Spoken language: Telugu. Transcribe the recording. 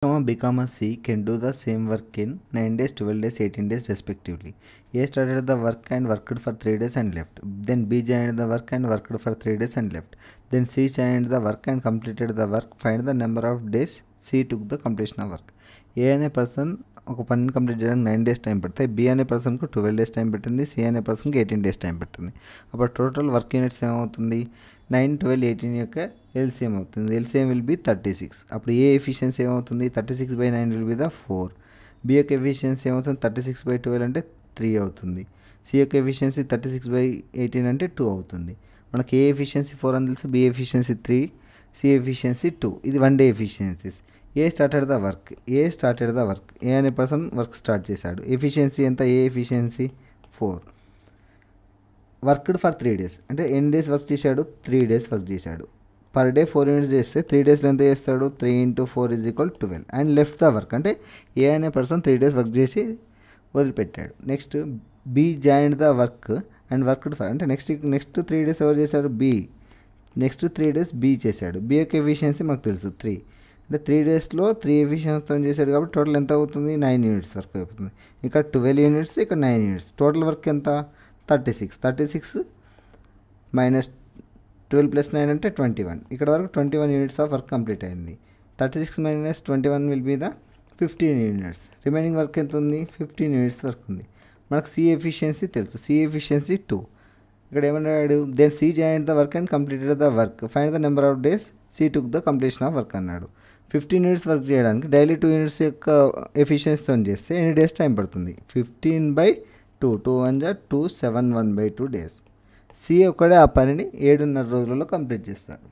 B, C can do the same work in 9 days, 12 days, 18 days respectively. A started the work and worked for 3 days and left. Then B joined the work and worked for 3 days and left. Then C joined the work and completed the work. Find the number of days C took the completion of work. A అనే పర్సన్ ఒక పనిని కంప్లీట్ చేయడానికి 9 డేస్ టైం పడతాయి. బి అనే పర్సన్కు 12 డేస్ టైం పట్టింది. సి అనే పర్సన్కి 18 డేస్ టైం పట్టింది. అప్పుడు టోటల్ వర్క్ యూనిట్స్ ఏమవుతుంది? 9, 12, 18 యొక్క ఎల్సిఎం అవుతుంది. LCM will be 36. అప్పుడు ఏ ఎఫిషియన్సీ ఏమవుతుంది? 36/9 విల్ బి ద 4. బి యొక్క ఎఫిషియన్సీ ఏమవుతుంది? 36/12 అంటే 3 అవుతుంది. సి యొక్క ఎఫిషియన్సీ 36/18 అంటే 2 అవుతుంది. మనకి ఏ ఎఫిషియన్సీ 4 అని తెలుసు, బి ఎఫిషియన్సీ 3, సి ఎఫిషియన్సీ 2. ఇది 1 day efficiencies. A started the work. A అనే పర్సన్ వర్క్ స్టార్ట్ చేశాడు. ఎఫిషియన్సీ ఎంత? A efficiency 4. Worked for 3 days అంటే ఎన్ని డేస్ వర్క్ చేశాడు? 3 డేస్ వర్క్ చేశాడు. పర్ డే 4 యూనిట్స్ చేస్తే 3 డేస్లో ఎంత చేస్తాడు? 3 × 4 = 12. అండ్ లెఫ్ట్ ద వర్క్ అంటే ఏ అనే పర్సన్ 3 డేస్ వర్క్ చేసి వదిలిపెట్టాడు. Next B joined the work and worked for అంటే నెక్స్ట్ 3 డేస్ ఎవరు చేశారు? బి. నెక్స్ట్ 3 డేస్ బి చేశాడు. బి యొక్క ఎఫిషియన్సీ మనకు తెలుసు 3. అంటే 3 డేస్లో 3 ఎఫిషియన్సీతో చేశాడు కాబట్టి టోటల్ ఎంత అవుతుంది? 9 యూనిట్స్ వర్క్ అవుతుంది. ఇక్కడ 12 యూనిట్స్, ఇక్కడ 9 యూనిట్స్. టోటల్ వర్క్ ఎంత? 36. 36 - 12 + 9 అంటే 21. ఇక్కడ వరకు 21 యూనిట్స్ ఆఫ్ వర్క్ కంప్లీట్ అయింది. 36 - 21 will be the 15 units. Remaining work ఎంత ఉంది? 15 యూనిట్స్ వర్క్ ఉంది. మనకు సి ఎఫిషియన్సీ తెలుసు. C efficiency 2. ఇక్కడ ఏమన్నాడు? Then C joined the work and completed the work. Find the number of days C took the completion of work అన్నాడు. 15 యూనిట్స్ వర్క్ చేయడానికి డైలీ 2 యూనిట్స్ యొక్క ఎఫిషియన్సీతో చేస్తే ఎన్ని డేస్ టైం పడుతుంది? 15/2. 2 1 2, 7 1/2 డేస్. సి ఒక్కడే ఆ పనిని 7.5 రోజులలో కంప్లీట్ చేస్తాడు.